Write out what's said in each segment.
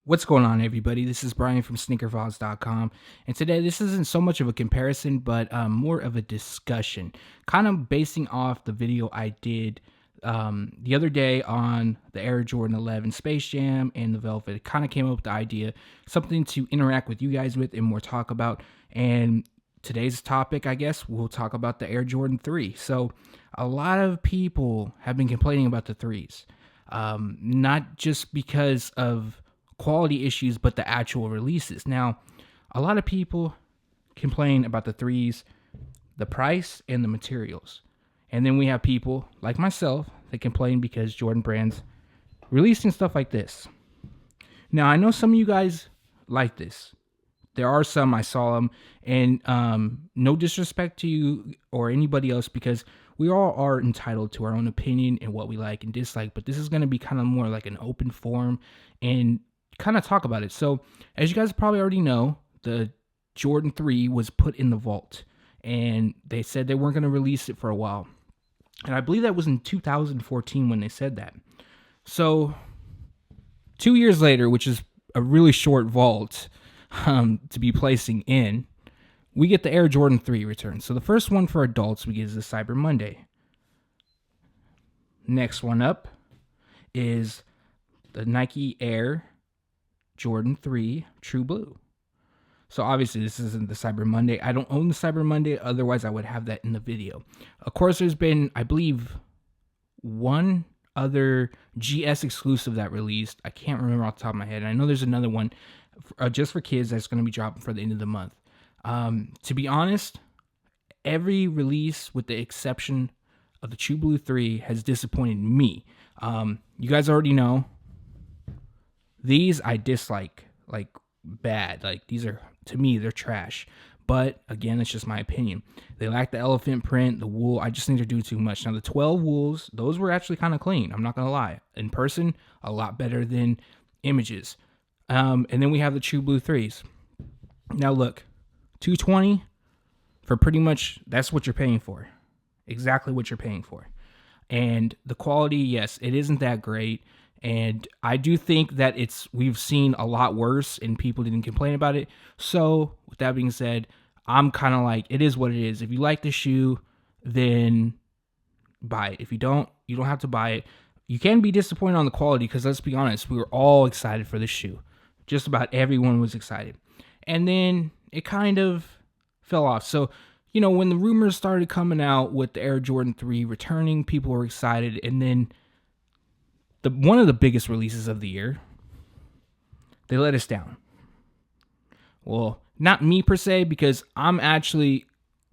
What's going on, everybody? This is Brian from sneakervoz.com. And today, this isn't so much of a comparison, but more of a discussion, kind of basing off the video I did the other day on the Air Jordan 11 Space Jam and the Velvet. It kind of came up with the idea, something to interact with you guys with and more talk about. And today's topic, I guess, we'll talk about the Air Jordan 3. So, a lot of people have been complaining about the threes, not just because of quality issues, but the actual releases. Now, a lot of people complain about the threes, the price, and the materials. And then we have people like myself that complain because Jordan Brand's releasing stuff like this. Now, I know some of you guys like this. There are some, I saw them, and no disrespect to you or anybody else, because we all are entitled to our own opinion and what we like and dislike, but this is going to be kind of more like an open forum and kind of talk about it. So, as you guys probably already know, the Jordan 3 was put in the vault, and they said they weren't going to release it for a while. And I believe that was in 2014 when they said that. So, 2 years later, which is a really short vault to be placing in, we get the Air Jordan 3 return. So, the first one for adults we get is the Cyber Monday. Next one up is the Nike Air Jordan 3 True Blue. So obviously this isn't the Cyber Monday. I don't own the Cyber Monday, otherwise I would have that in the video. Of course, there's been, I believe, one other GS exclusive that released. I can't remember off the top of my head. And I know there's another one just for kids that's going to be dropping for the end of the month. To be honest, every release with the exception of the True Blue 3 has disappointed me. You guys already know these I dislike, like, bad. Like, these are, to me, they're trash. But, again, it's just my opinion. They lack the elephant print, the wool. I just think they're doing too much. Now, the 12 wools, those were actually kind of clean. I'm not going to lie. In person, a lot better than images. And then we have the True Blue 3s. Now, look, $220 for pretty much, that's what you're paying for. Exactly what you're paying for. And the quality, yes, it isn't that great. And I do think that we've seen a lot worse and people didn't complain about it. So with that being said, I'm kind of like, it is what it is. If you like the shoe, then buy it. If you don't have to buy it. You can be disappointed on the quality because, let's be honest, we were all excited for this shoe. Just about everyone was excited. And then it kind of fell off. So, when the rumors started coming out with the Air Jordan 3 returning, people were excited. And then one of the biggest releases of the year, they let us down. Well, not me per se, because I'm actually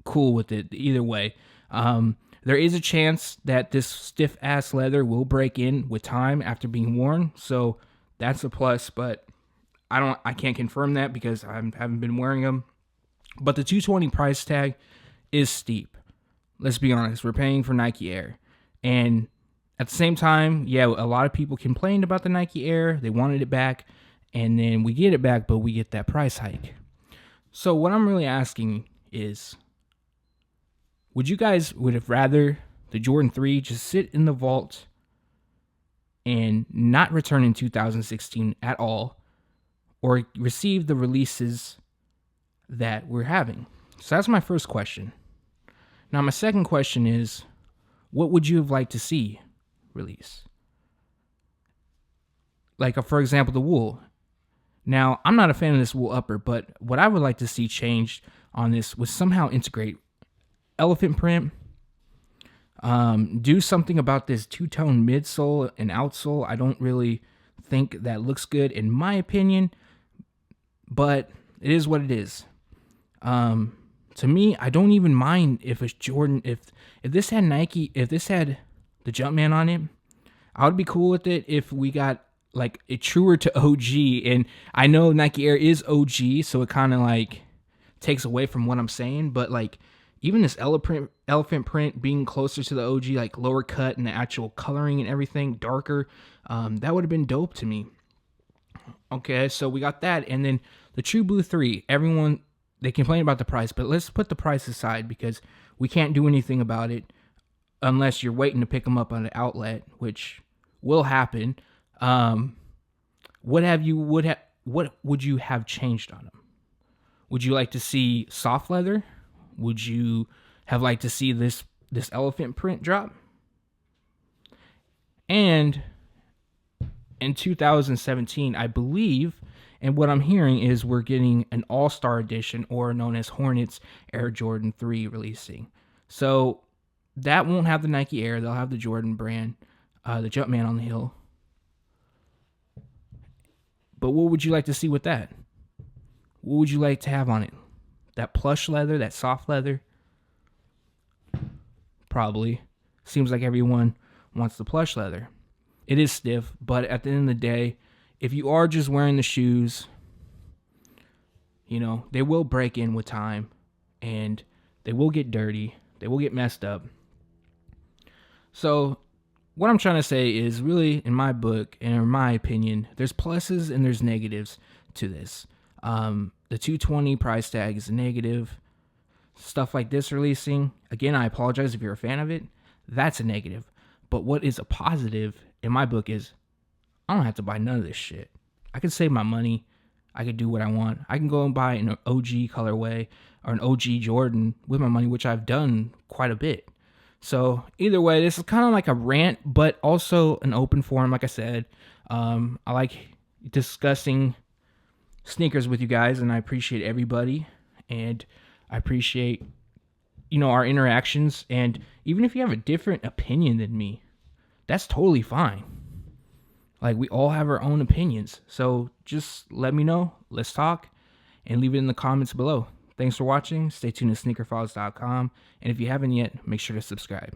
cool with it either way. There is a chance that this stiff ass leather will break in with time after being worn, so that's a plus. But I can't confirm that because I haven't been wearing them. But the $220 price tag is steep. Let's be honest, we're paying for Nike Air, and at the same time, yeah, a lot of people complained about the Nike Air. They wanted it back, and then we get it back, but we get that price hike. So what I'm really asking is, would have rather the Jordan 3 just sit in the vault and not return in 2016 at all, or receive the releases that we're having? So that's my first question. Now, my second question is, what would you have liked to see release? Like, for example, the wool. Now, I'm not a fan of this wool upper, but what I would like to see changed on this was somehow integrate elephant print, do something about this two-tone midsole and outsole. I don't really think that looks good in my opinion, but it is what it is. To me, I don't even mind if it's Jordan. If this had Nike, if this had the Jumpman on it, I would be cool with it if we got like a truer to OG. And I know Nike Air is OG, so it kind of like takes away from what I'm saying. But like, even this elephant print being closer to the OG, like lower cut and the actual coloring and everything darker, that would have been dope to me. Okay, so we got that. And then the True Blue 3, everyone, they complain about the price, but let's put the price aside because we can't do anything about it unless you're waiting to pick them up on an outlet, which will happen. what would you have changed on them? Would you like to see soft leather? Would you have liked to see this elephant print drop? And in 2017, I believe, and what I'm hearing is we're getting an All-Star Edition, or known as Hornets Air Jordan 3 releasing. So that won't have the Nike Air. They'll have the Jordan brand, the Jumpman on the Hill. But what would you like to see with that? What would you like to have on it? That plush leather, that soft leather? Probably. Seems like everyone wants the plush leather. It is stiff, but at the end of the day, if you are just wearing the shoes, you know, they will break in with time and they will get dirty. They will get messed up. So what I'm trying to say is, really, in my book and in my opinion, there's pluses and there's negatives to this. The 220 price tag is a negative. Stuff like this releasing, again, I apologize if you're a fan of it, that's a negative. But what is a positive in my book is, I don't have to buy none of this shit. I can save my money. I can do what I want. I can go and buy an OG colorway or an OG Jordan with my money, which I've done quite a bit. So either way, this is kind of like a rant, but also an open forum. Like I said, I like discussing sneakers with you guys, and I appreciate everybody, and I appreciate, you know, our interactions. And even if you have a different opinion than me, that's totally fine. Like, we all have our own opinions. So just let me know. Let's talk, and leave it in the comments below. Thanks for watching. Stay tuned to sneakerfiles.com. And if you haven't yet, make sure to subscribe.